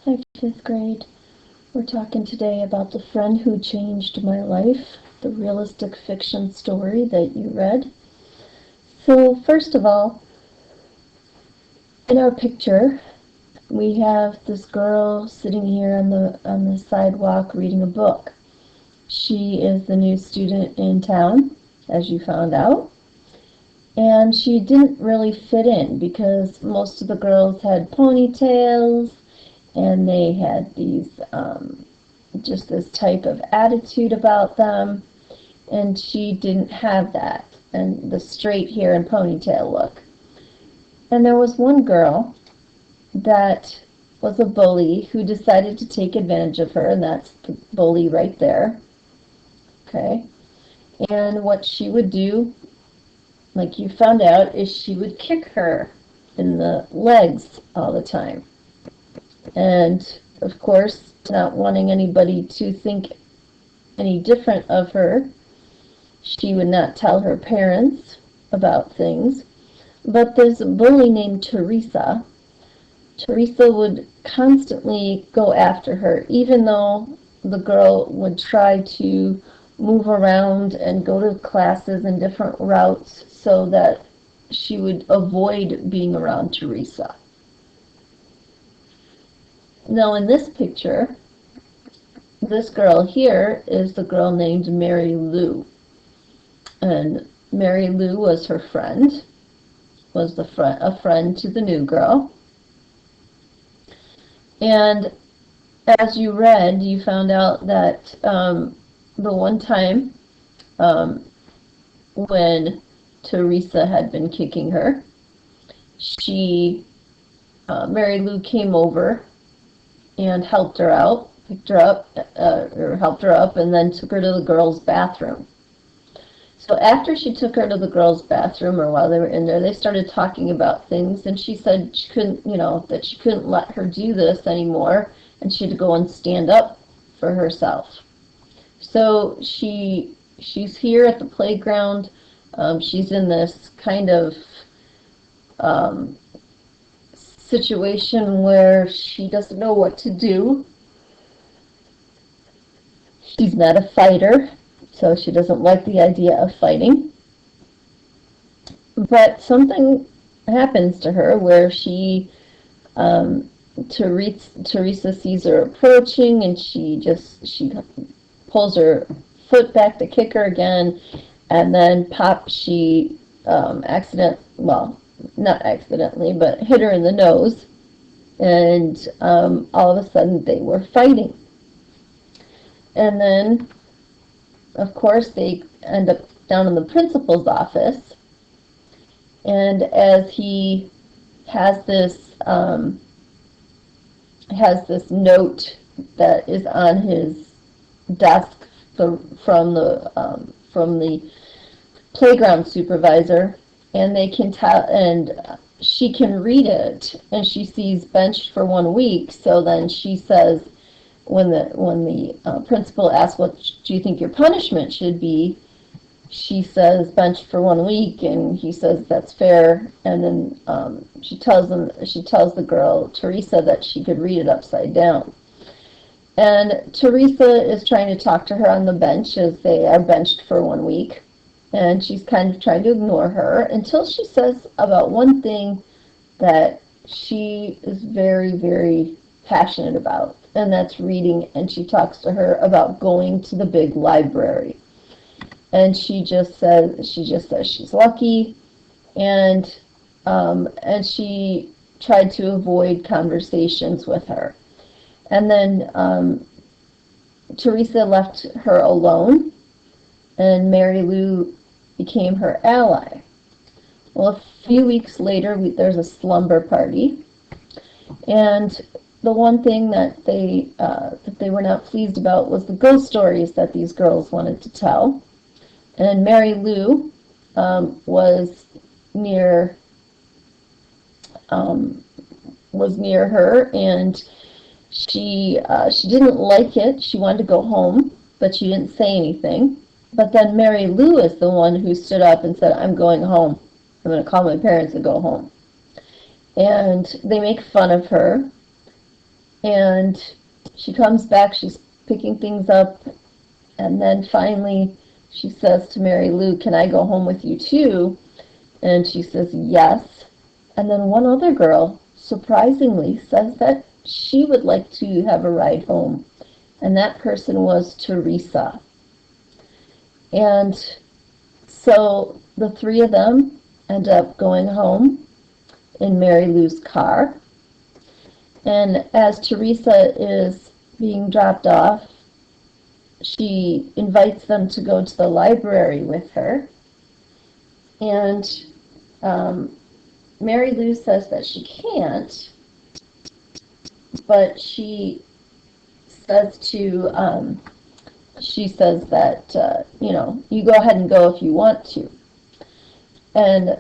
Hi, fifth grade. We're talking today about The Friend Who Changed My Life, the realistic fiction story that you read. So, first of all, in our picture, we have this girl sitting here on the sidewalk reading a book. She is the new student in town, as you found out, and she didn't really fit in because most of the girls had ponytails and they had these just this type of attitude about them, and she didn't have that, and the straight hair and ponytail look. And there was one girl that was a bully who decided to take advantage of her, and that's the bully right there. Okay. And what she would do, like you found out, is she would kick her in the legs all the time. And of course, not wanting anybody to think any different of her, she would not tell her parents about things. But there's a bully named Teresa. Teresa would constantly go after her, even though the girl would try to move around and go to classes in different routes so that she would avoid being around Teresa. Now in this picture, this girl here is the girl named Mary Lou. And Mary Lou was her friend, was a friend to the new girl. And as you read, you found out that the one time when Teresa had been kicking her, Mary Lou came over and helped her out, picked her up, or helped her up, and then took her to the girls' bathroom. So after she took her to the girls' bathroom, or while they were in there, they started talking about things, and she said she couldn't, that she couldn't let her do this anymore, and she had to go and stand up for herself. So she's here at the playground. She's in this kind of situation where she doesn't know what to do. She's not a fighter, so she doesn't like the idea of fighting. But something happens to her where Teresa sees her approaching, and she pulls her foot back to kick her again, and then she not accidentally, but hit her in the nose, and all of a sudden they were fighting. And then, of course, they end up down in the principal's office, and as he has this note that is on his desk from the playground supervisor, and they can tell, and she can read it, and she sees benched for 1 week. So then she says, when the principal asks, what do you think your punishment should be, she says benched for 1 week, and he says that's fair. And then she tells the girl Teresa that she could read it upside down. And Teresa is trying to talk to her on the bench as they are benched for 1 week, and she's kind of trying to ignore her until she says about one thing that she is very, very passionate about, and that's reading. And she talks to her about going to the big library, and she just says she's lucky, and she tried to avoid conversations with her. And then Teresa left her alone, and Mary Lou became her ally. Well, a few weeks later, there's a slumber party, and the one thing that they were not pleased about was the ghost stories that these girls wanted to tell. And Mary Lou was near her, and she didn't like it. She wanted to go home, but she didn't say anything. But then Mary Lou is the one who stood up and said, I'm going home. I'm going to call my parents and go home. And they make fun of her. And she comes back, she's picking things up, and then finally she says to Mary Lou, "Can I go home with you too?" And she says yes. And then one other girl, surprisingly, says that she would like to have a ride home. And that person was Teresa. And so the three of them end up going home in Mary Lou's car. And as Teresa is being dropped off, she invites them to go to the library with her. And Mary Lou says that she can't, but she says that, you go ahead and go if you want to. And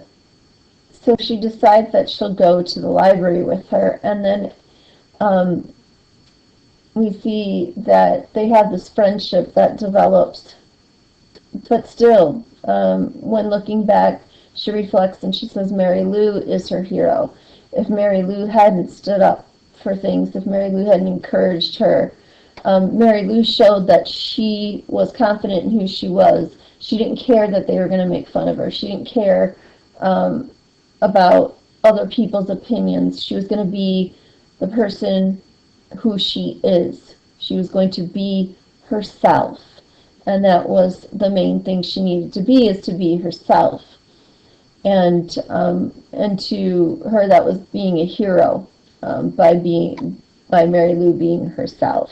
so she decides that she'll go to the library with her, and then we see that they have this friendship that develops. But still, when looking back, she reflects and she says Mary Lou is her hero. If Mary Lou hadn't stood up for things, if Mary Lou hadn't encouraged her, Mary Lou showed that she was confident in who she was. She didn't care that they were going to make fun of her. She didn't care about other people's opinions. She was going to be the person who she is. She was going to be herself. And that was the main thing she needed to be, is to be herself. And to her, that was being a hero, by Mary Lou being herself.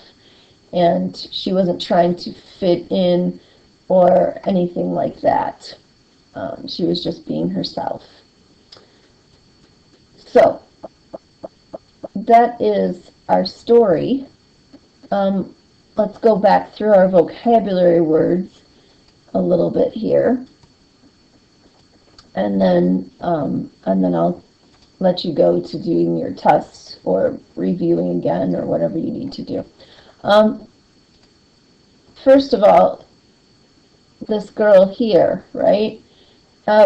And she wasn't trying to fit in or anything like that. She was just being herself. So that is our story. Let's go back through our vocabulary words a little bit here, and then I'll let you go to doing your tests or reviewing again or whatever you need to do. First of all, this girl here, right?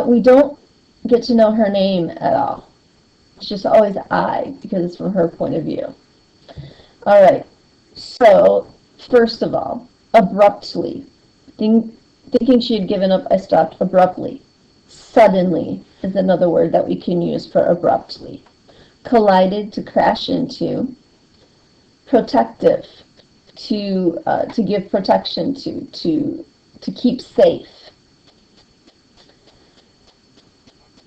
We don't get to know her name at all. It's just always I, because it's from her point of view. All right. So, first of all, abruptly. Thinking she had given up, I stopped abruptly. Suddenly is another word that we can use for abruptly. Collided, to crash into. Protective, to give protection to keep safe.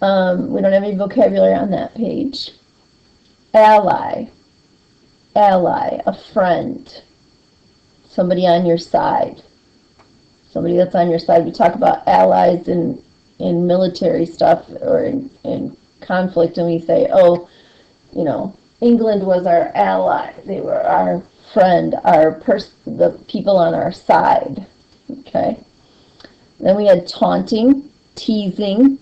We don't have any vocabulary on that page. Ally, a friend, somebody on your side, somebody that's on your side. We talk about allies in military stuff or in conflict, and we say, oh, England was our ally. They were our friend, the people on our side. Okay. Then we had taunting, teasing.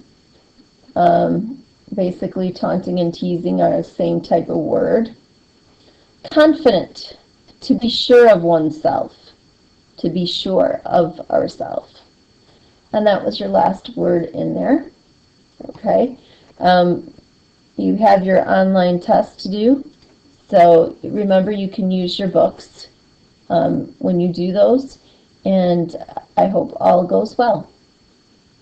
Basically, taunting and teasing are the same type of word. Confident, to be sure of oneself, to be sure of ourselves. And that was your last word in there. Okay. You have your online test to do. So remember, you can use your books when you do those. And I hope all goes well.